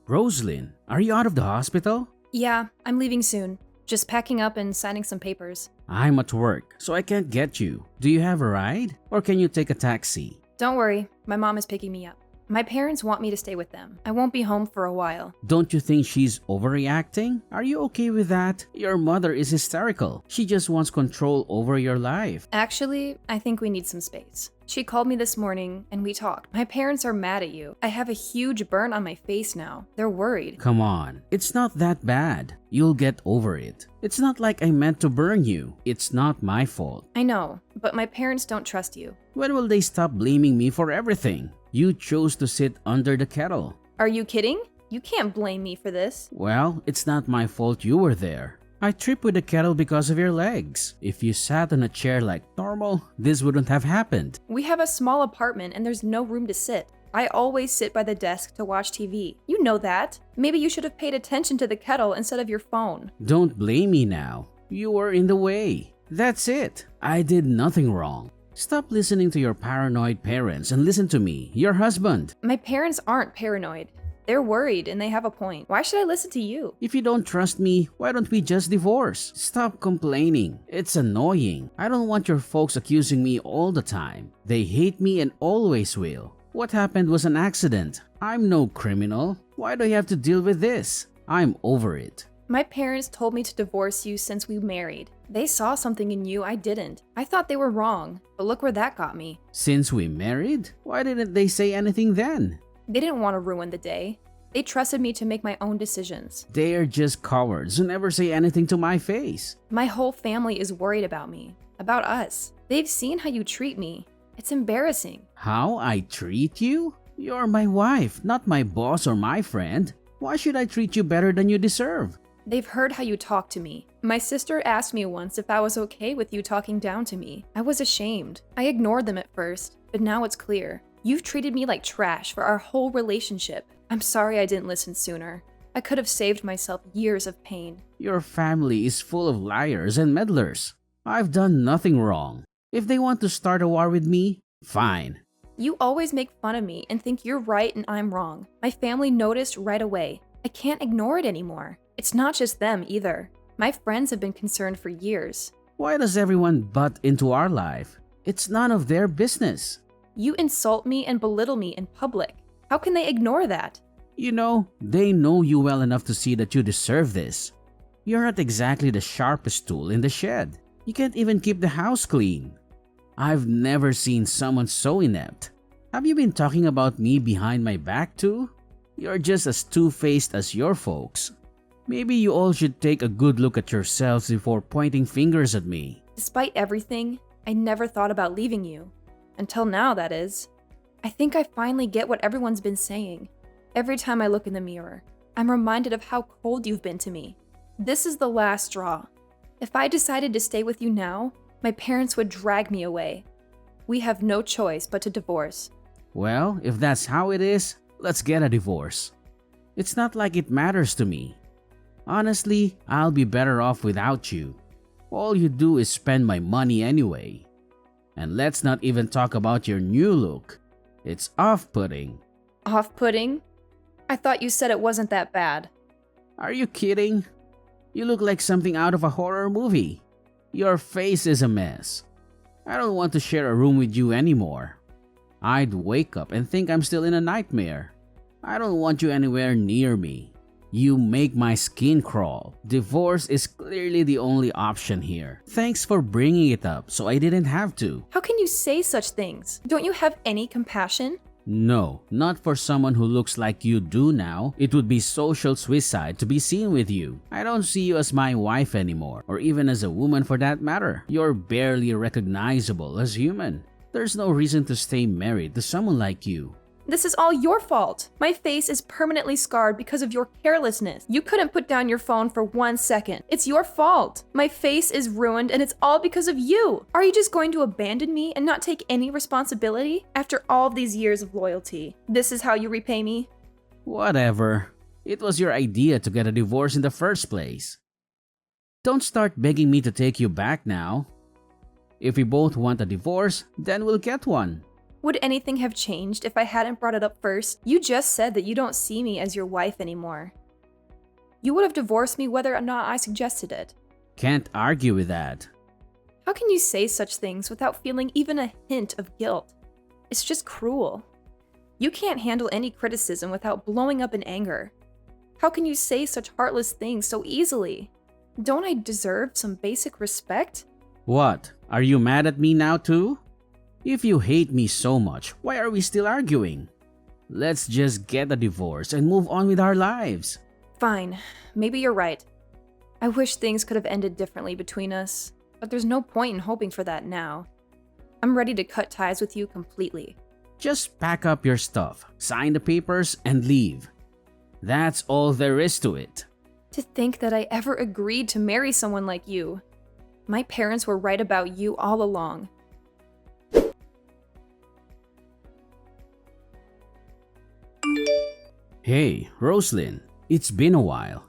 Roslyn, are you out of the hospital? Yeah, I'm leaving soon. Just packing up and signing some papers. I'm at work, so I can't get you. Do you have a ride? Or can you take a taxi? Don't worry, my mom is picking me up. My parents want me to stay with them. I won't be home for a while. Don't you think she's overreacting? Are you okay with that? Your mother is hysterical. She just wants control over your life. Actually, I think we need some space. She called me this morning and we talked. My parents are mad at you. I have a huge burn on my face now. They're worried. Come on, it's not that bad. You'll get over it. It's not like I meant to burn you. It's not my fault. I know, but my parents don't trust you. When will they stop blaming me for everything? You chose to sit under the kettle. Are you kidding? You can't blame me for this. Well, it's not my fault you were there. I tripped with the kettle because of your legs. If you sat on a chair like normal, this wouldn't have happened. We have a small apartment and there's no room to sit. I always sit by the desk to watch TV. You know that. Maybe you should have paid attention to the kettle instead of your phone. Don't blame me now. You were in the way. That's it. I did nothing wrong. Stop listening to your paranoid parents and listen to me, your husband. My parents aren't paranoid. They're worried and they have a point. Why should I listen to you? If you don't trust me, why don't we just divorce? Stop complaining. It's annoying. I don't want your folks accusing me all the time. They hate me and always will. What happened was an accident. I'm no criminal. Why do I have to deal with this? I'm over it. My parents told me to divorce you since we married. They saw something in you I didn't. I thought they were wrong, but look where that got me. Since we married? Why didn't they say anything then? They didn't want to ruin the day. They trusted me to make my own decisions. They are just cowards who never say anything to my face. My whole family is worried about me, about us. They've seen how you treat me. It's embarrassing. How I treat you? You're my wife, not my boss or my friend. Why should I treat you better than you deserve? They've heard how you talk to me. My sister asked me once if I was okay with you talking down to me. I was ashamed. I ignored them at first, but now it's clear. You've treated me like trash for our whole relationship. I'm sorry I didn't listen sooner. I could have saved myself years of pain. Your family is full of liars and meddlers. I've done nothing wrong. If they want to start a war with me, fine. You always make fun of me and think you're right and I'm wrong. My family noticed right away. I can't ignore it anymore. It's not just them either. My friends have been concerned for years. Why does everyone butt into our life? It's none of their business. You insult me and belittle me in public. How can they ignore that? You know, they know you well enough to see that you deserve this. You're not exactly the sharpest tool in the shed. You can't even keep the house clean. I've never seen someone so inept. Have you been talking about me behind my back too? You're just as two-faced as your folks. Maybe you all should take a good look at yourselves before pointing fingers at me. Despite everything, I never thought about leaving you. Until now, that is. I think I finally get what everyone's been saying. Every time I look in the mirror, I'm reminded of how cold you've been to me. This is the last straw. If I decided to stay with you now, my parents would drag me away. We have no choice but to divorce. Well, if that's how it is, let's get a divorce. It's not like it matters to me. Honestly, I'll be better off without you. All you do is spend my money anyway. And let's not even talk about your new look. It's off-putting. Off-putting? I thought you said it wasn't that bad. Are you kidding? You look like something out of a horror movie. Your face is a mess. I don't want to share a room with you anymore. I'd wake up and think I'm still in a nightmare. I don't want you anywhere near me. You make my skin crawl. Divorce is clearly the only option here. Thanks for bringing it up so I didn't have to. How can you say such things? Don't you have any compassion? No, not for someone who looks like you do now. It would be social suicide to be seen with you. I don't see you as my wife anymore, or even as a woman for that matter. You're barely recognizable as human. There's no reason to stay married to someone like you. This is all your fault. My face is permanently scarred because of your carelessness. You couldn't put down your phone for 1 second. It's your fault. My face is ruined and it's all because of you. Are you just going to abandon me and not take any responsibility? After all these years of loyalty, this is how you repay me? Whatever. It was your idea to get a divorce in the first place. Don't start begging me to take you back now. If we both want a divorce, then we'll get one. Would anything have changed if I hadn't brought it up first? You just said that you don't see me as your wife anymore. You would have divorced me whether or not I suggested it. Can't argue with that. How can you say such things without feeling even a hint of guilt? It's just cruel. You can't handle any criticism without blowing up in anger. How can you say such heartless things so easily? Don't I deserve some basic respect? What? Are you mad at me now too? If you hate me so much, why are we still arguing? Let's just get a divorce and move on with our lives. Fine, maybe you're right. I wish things could have ended differently between us, but there's no point in hoping for that now. I'm ready to cut ties with you completely. Just pack up your stuff, sign the papers, and leave. That's all there is to it. To think that I ever agreed to marry someone like you. My parents were right about you all along. Hey, Roslyn, it's been a while.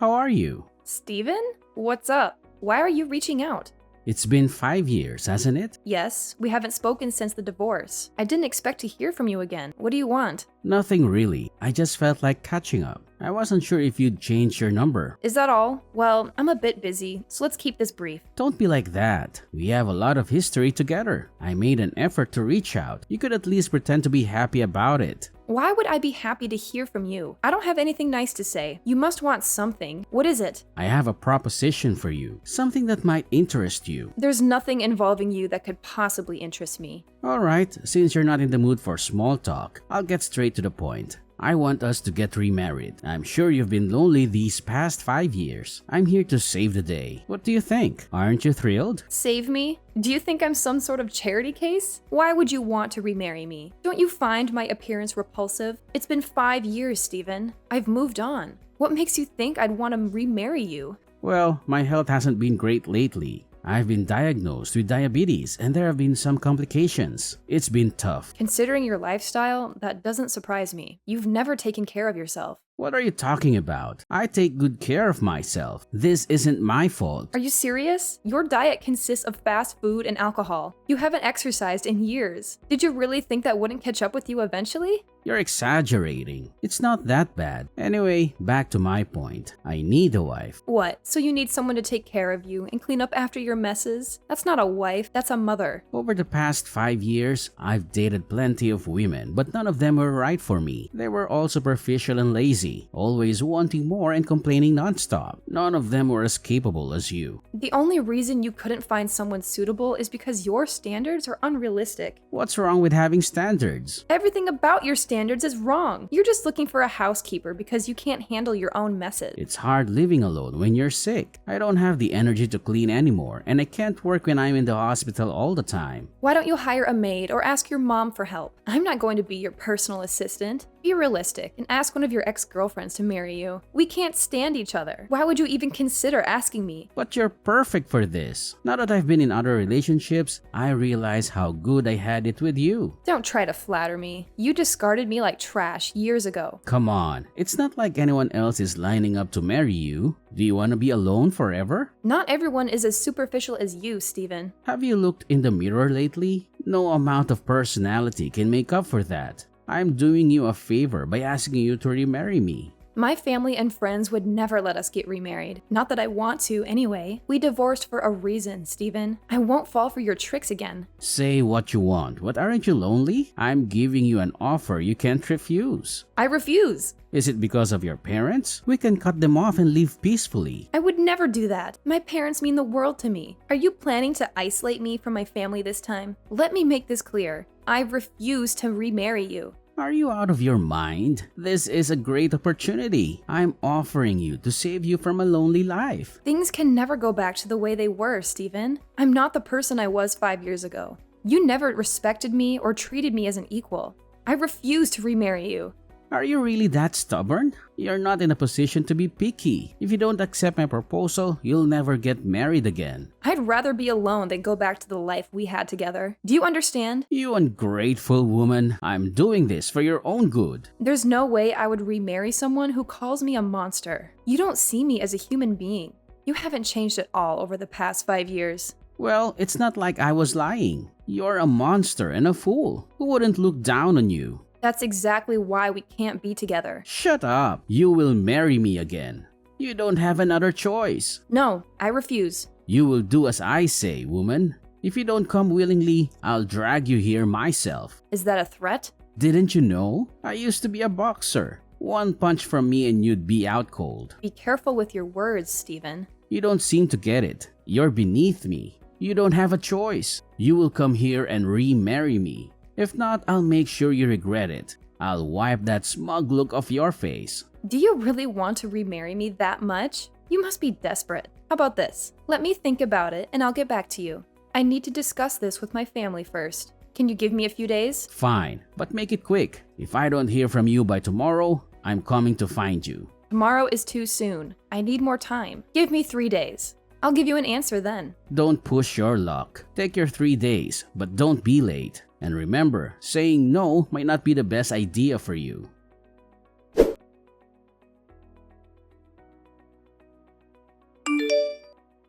How are you? Steven? What's up? Why are you reaching out? It's been 5 years, hasn't it? Yes, we haven't spoken since the divorce. I didn't expect to hear from you again. What do you want? Nothing really. I just felt like catching up. I wasn't sure if you'd changed your number. Is that all? Well, I'm a bit busy, so let's keep this brief. Don't be like that. We have a lot of history together. I made an effort to reach out. You could at least pretend to be happy about it. Why would I be happy to hear from you? I don't have anything nice to say. You must want something. What is it? I have a proposition for you. Something that might interest you. There's nothing involving you that could possibly interest me. Alright, since you're not in the mood for small talk, I'll get straight to the point. I want us to get remarried. I'm sure you've been lonely these past 5 years. I'm here to save the day. What do you think? Aren't you thrilled? Save me? Do you think I'm some sort of charity case? Why would you want to remarry me? Don't you find my appearance repulsive? It's been 5 years, Steven. I've moved on. What makes you think I'd want to remarry you? Well, my health hasn't been great lately. I've been diagnosed with diabetes and there have been some complications. It's been tough. Considering your lifestyle, that doesn't surprise me. You've never taken care of yourself. What are you talking about? I take good care of myself. This isn't my fault. Are you serious? Your diet consists of fast food and alcohol. You haven't exercised in years. Did you really think that wouldn't catch up with you eventually? You're exaggerating. It's not that bad. Anyway, back to my point. I need a wife. What? So you need someone to take care of you and clean up after your messes? That's not a wife, that's a mother. Over the past 5 years, I've dated plenty of women, but none of them were right for me. They were all superficial and lazy, always wanting more and complaining nonstop. None of them were as capable as you. The only reason you couldn't find someone suitable is because your standards are unrealistic. What's wrong with having standards? Everything about your standards is wrong. You're just looking for a housekeeper because you can't handle your own messes. It's hard living alone when you're sick. I don't have the energy to clean anymore, and I can't work when I'm in the hospital all the time. Why don't you hire a maid or ask your mom for help? I'm not going to be your personal assistant. Be realistic and ask one of your ex-girlfriends to marry you. We can't stand each other. Why would you even consider asking me? But you're perfect for this. Now that I've been in other relationships, I realize how good I had it with you. Don't try to flatter me. You discarded me like trash years ago. Come on, it's not like anyone else is lining up to marry you. Do you want to be alone forever? Not everyone is as superficial as you, Steven. Have you looked in the mirror lately? No amount of personality can make up for that. I'm doing you a favor by asking you to remarry me. My family and friends would never let us get remarried. Not that I want to, anyway. We divorced for a reason, Steven. I won't fall for your tricks again. Say what you want, but aren't you lonely? I'm giving you an offer you can't refuse. I refuse. Is it because of your parents? We can cut them off and live peacefully. I would never do that. My parents mean the world to me. Are you planning to isolate me from my family this time? Let me make this clear. I refuse to remarry you. Are you out of your mind? This is a great opportunity. I'm offering you to save you from a lonely life. Things can never go back to the way they were, Steven. I'm not the person I was 5 years ago. You never respected me or treated me as an equal. I refuse to remarry you. Are you really that stubborn? You're not in a position to be picky. If you don't accept my proposal, you'll never get married again. I'd rather be alone than go back to the life we had together. Do you understand? You ungrateful woman. I'm doing this for your own good. There's no way I would remarry someone who calls me a monster. You don't see me as a human being. You haven't changed at all over the past 5 years. Well, it's not like I was lying. You're a monster and a fool. Who wouldn't look down on you? That's exactly why we can't be together. Shut up. You will marry me again. You don't have another choice. No, I refuse. You will do as I say, woman. If you don't come willingly, I'll drag you here myself. Is that a threat? Didn't you know? I used to be a boxer. One punch from me and you'd be out cold. Be careful with your words, Stephen. You don't seem to get it. You're beneath me. You don't have a choice. You will come here and remarry me. If not, I'll make sure you regret it. I'll wipe that smug look off your face. Do you really want to remarry me that much? You must be desperate. How about this? Let me think about it and I'll get back to you. I need to discuss this with my family first. Can you give me a few days? Fine, but make it quick. If I don't hear from you by tomorrow, I'm coming to find you. Tomorrow is too soon. I need more time. Give me 3 days. I'll give you an answer then. Don't push your luck. Take your 3 days, but don't be late. And remember, saying no might not be the best idea for you.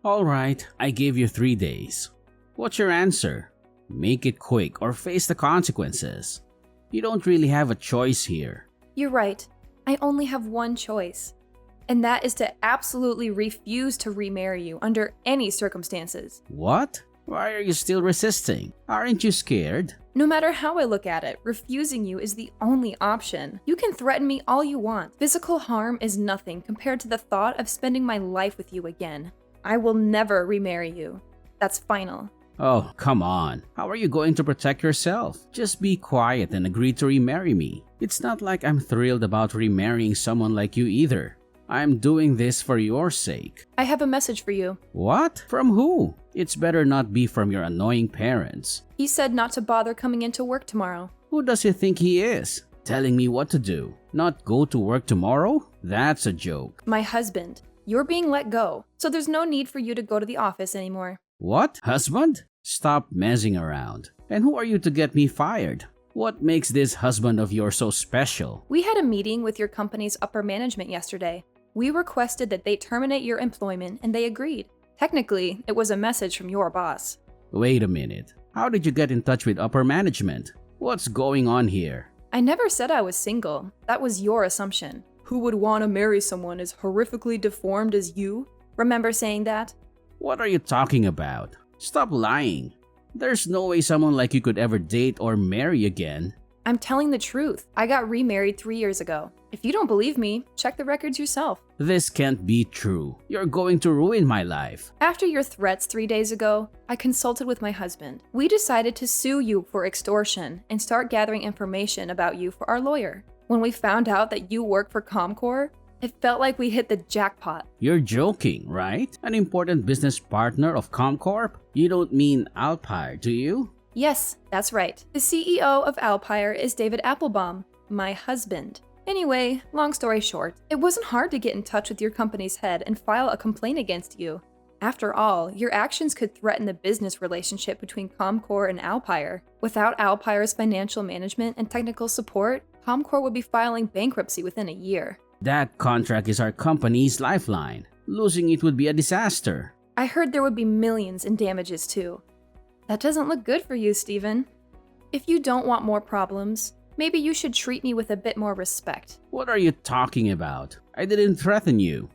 Alright, I gave you 3 days. What's your answer? Make it quick or face the consequences. You don't really have a choice here. You're right. I only have one choice. And that is to absolutely refuse to remarry you under any circumstances. What? Why are you still resisting? Aren't you scared? No matter how I look at it, refusing you is the only option. You can threaten me all you want. Physical harm is nothing compared to the thought of spending my life with you again. I will never remarry you. That's final. Oh, come on. How are you going to protect yourself? Just be quiet and agree to remarry me. It's not like I'm thrilled about remarrying someone like you either. I'm doing this for your sake. I have a message for you. What? From who? It's better not be from your annoying parents. He said not to bother coming into work tomorrow. Who does he think he is? Telling me what to do? Not go to work tomorrow? That's a joke. My husband. You're being let go, so there's no need for you to go to the office anymore. What? Husband? Stop messing around. And who are you to get me fired? What makes this husband of yours so special? We had a meeting with your company's upper management yesterday. We requested that they terminate your employment and they agreed. Technically, it was a message from your boss. Wait a minute. How did you get in touch with upper management? What's going on here? I never said I was single. That was your assumption. Who would want to marry someone as horrifically deformed as you? Remember saying that? What are you talking about? Stop lying. There's no way someone like you could ever date or marry again. I'm telling the truth. I got remarried 3 years ago. If you don't believe me, check the records yourself. This can't be true. You're going to ruin my life. After your threats 3 days ago, I consulted with my husband. We decided to sue you for extortion and start gathering information about you for our lawyer. When we found out that you work for Comcor, it felt like we hit the jackpot. You're joking, right? An important business partner of Comcorp? You don't mean Alpire, do you? Yes, that's right. The CEO of Alpire is David Applebaum, my husband. Anyway, long story short, it wasn't hard to get in touch with your company's head and file a complaint against you. After all, your actions could threaten the business relationship between Comcor and Alpire. Without Alpire's financial management and technical support, Comcor would be filing bankruptcy within a year. That contract is our company's lifeline. Losing it would be a disaster. I heard there would be millions in damages too. That doesn't look good for you, Stephen. If you don't want more problems, maybe you should treat me with a bit more respect. What are you talking about? I didn't threaten you.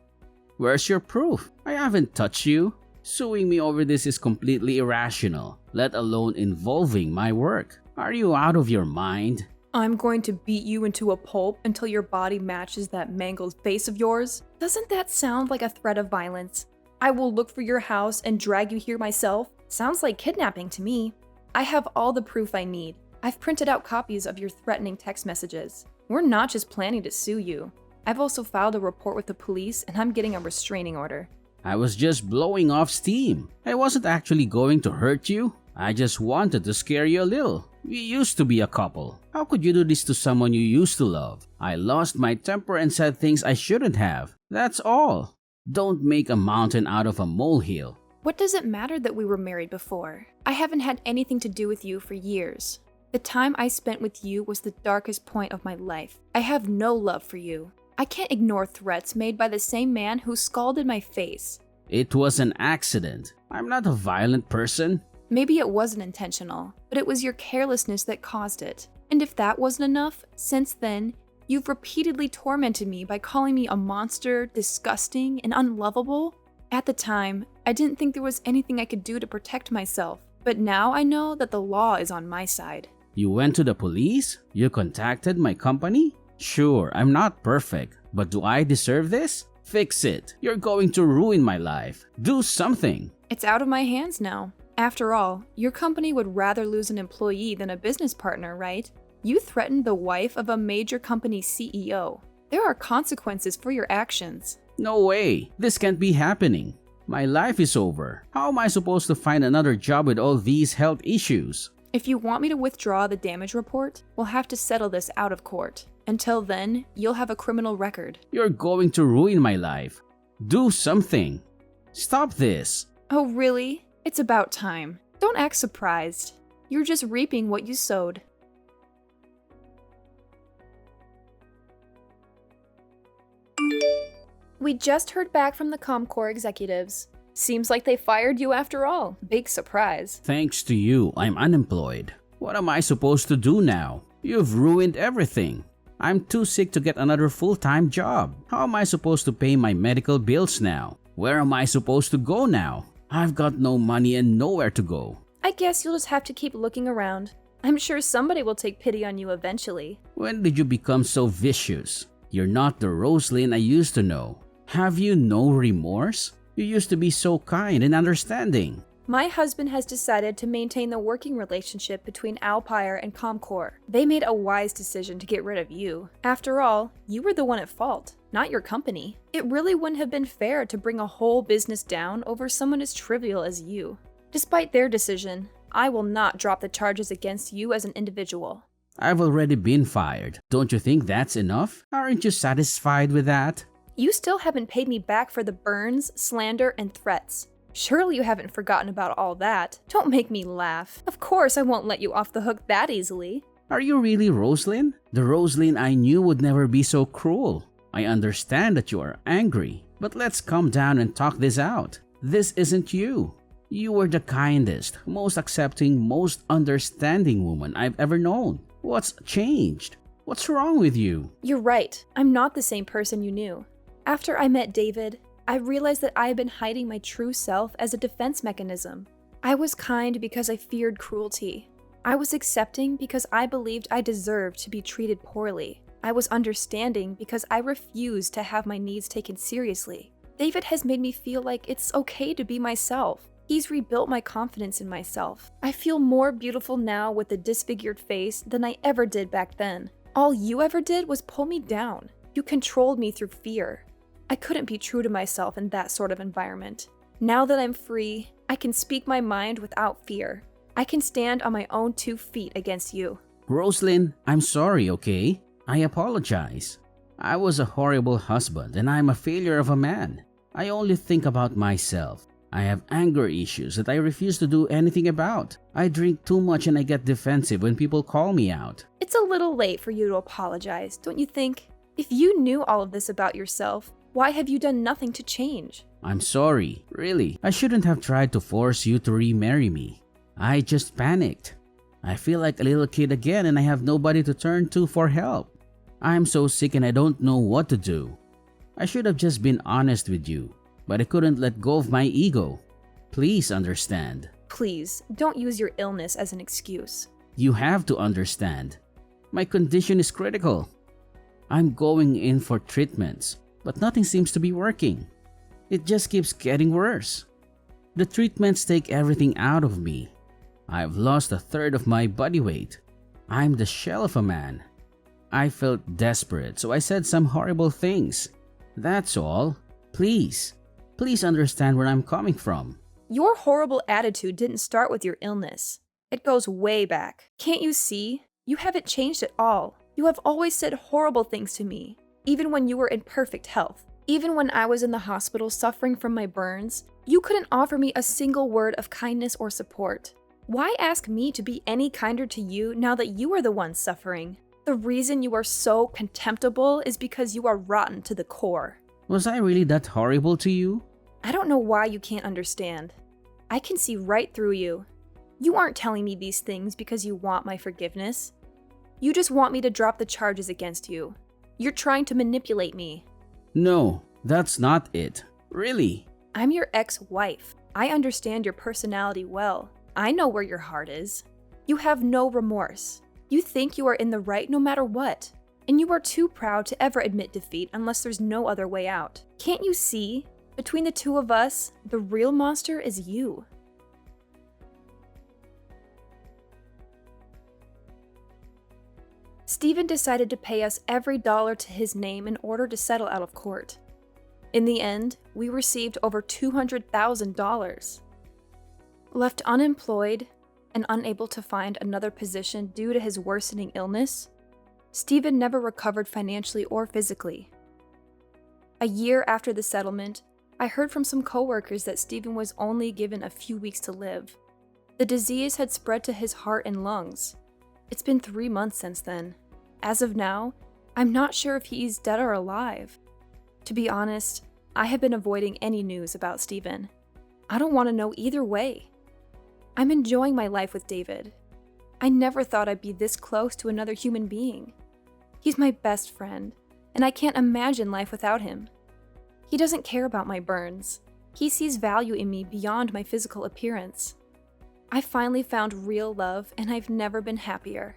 Where's your proof? I haven't touched you. Suing me over this is completely irrational, let alone involving my work. Are you out of your mind? I'm going to beat you into a pulp until your body matches that mangled face of yours? Doesn't that sound like a threat of violence? I will look for your house and drag you here myself? Sounds like kidnapping to me. I have all the proof I need. I've printed out copies of your threatening text messages. We're not just planning to sue you. I've also filed a report with the police and I'm getting a restraining order. I was just blowing off steam. I wasn't actually going to hurt you. I just wanted to scare you a little. We used to be a couple. How could you do this to someone you used to love? I lost my temper and said things I shouldn't have. That's all. Don't make a mountain out of a molehill. What does it matter that we were married before? I haven't had anything to do with you for years. The time I spent with you was the darkest point of my life. I have no love for you. I can't ignore threats made by the same man who scalded my face. It was an accident. I'm not a violent person. Maybe it wasn't intentional, but it was your carelessness that caused it. And if that wasn't enough, since then, you've repeatedly tormented me by calling me a monster, disgusting, and unlovable. At the time, I didn't think there was anything I could do to protect myself, but now I know that the law is on my side. You went to the police? You contacted my company? Sure, I'm not perfect, but do I deserve this? Fix it. You're going to ruin my life. Do something. It's out of my hands now. After all, your company would rather lose an employee than a business partner, right? You threatened the wife of a major company CEO. There are consequences for your actions. No way. This can't be happening. My life is over. How am I supposed to find another job with all these health issues? If you want me to withdraw the damage report, we'll have to settle this out of court. Until then, you'll have a criminal record. You're going to ruin my life. Do something. Stop this. Oh, really? It's about time. Don't act surprised. You're just reaping what you sowed. We just heard back from the Comcorp executives. Seems like they fired you after all. Big surprise. Thanks to you, I'm unemployed. What am I supposed to do now? You've ruined everything. I'm too sick to get another full-time job. How am I supposed to pay my medical bills now? Where am I supposed to go now? I've got no money and nowhere to go. I guess you'll just have to keep looking around. I'm sure somebody will take pity on you eventually. When did you become so vicious? You're not the Roslyn I used to know. Have you no remorse? You used to be so kind and understanding. My husband has decided to maintain the working relationship between Alpire and Comcorp. They made a wise decision to get rid of you. After all, you were the one at fault, not your company. It really wouldn't have been fair to bring a whole business down over someone as trivial as you. Despite their decision, I will not drop the charges against you as an individual. I've already been fired. Don't you think that's enough? Aren't you satisfied with that? You still haven't paid me back for the burns, slander, and threats. Surely you haven't forgotten about all that. Don't make me laugh. Of course I won't let you off the hook that easily. Are you really Roslyn? The Roslyn I knew would never be so cruel. I understand that you are angry, but let's calm down and talk this out. This isn't you. You were the kindest, most accepting, most understanding woman I've ever known. What's changed? What's wrong with you? You're right. I'm not the same person you knew. After I met David, I realized that I had been hiding my true self as a defense mechanism. I was kind because I feared cruelty. I was accepting because I believed I deserved to be treated poorly. I was understanding because I refused to have my needs taken seriously. David has made me feel like it's okay to be myself. He's rebuilt my confidence in myself. I feel more beautiful now with a disfigured face than I ever did back then. All you ever did was pull me down. You controlled me through fear. I couldn't be true to myself in that sort of environment. Now that I'm free, I can speak my mind without fear. I can stand on my own 2 feet against you. Roslyn, I'm sorry, okay? I apologize. I was a horrible husband and I'm a failure of a man. I only think about myself. I have anger issues that I refuse to do anything about. I drink too much and I get defensive when people call me out. It's a little late for you to apologize, don't you think? If you knew all of this about yourself, why have you done nothing to change? I'm sorry, really. I shouldn't have tried to force you to remarry me. I just panicked. I feel like a little kid again and I have nobody to turn to for help. I'm so sick and I don't know what to do. I should have just been honest with you, but I couldn't let go of my ego. Please understand. Please, don't use your illness as an excuse. You have to understand. My condition is critical. I'm going in for treatments, but nothing seems to be working. It just keeps getting worse. The treatments take everything out of me. I've lost 1/3 of my body weight. I'm the shell of a man. I felt desperate, so I said some horrible things. That's all. Please understand where I'm coming from. Your horrible attitude didn't start with your illness. It goes way back. Can't you see? You haven't changed at all. You have always said horrible things to me, even when you were in perfect health. Even when I was in the hospital suffering from my burns, you couldn't offer me a single word of kindness or support. Why ask me to be any kinder to you now that you are the one suffering? The reason you are so contemptible is because you are rotten to the core. Was I really that horrible to you? I don't know why you can't understand. I can see right through you. You aren't telling me these things because you want my forgiveness. You just want me to drop the charges against you. You're trying to manipulate me. No, that's not it. Really. I'm your ex-wife. I understand your personality well. I know where your heart is. You have no remorse. You think you are in the right no matter what. And you are too proud to ever admit defeat unless there's no other way out. Can't you see? Between the two of us, the real monster is you. Stephen decided to pay us every dollar to his name in order to settle out of court. In the end, we received over $200,000. Left unemployed and unable to find another position due to his worsening illness, Stephen never recovered financially or physically. A year after the settlement, I heard from some coworkers that Stephen was only given a few weeks to live. The disease had spread to his heart and lungs. It's been 3 months since then. As of now, I'm not sure if he's dead or alive. To be honest, I have been avoiding any news about Stephen. I don't want to know either way. I'm enjoying my life with David. I never thought I'd be this close to another human being. He's my best friend, and I can't imagine life without him. He doesn't care about my burns. He sees value in me beyond my physical appearance. I finally found real love, and I've never been happier.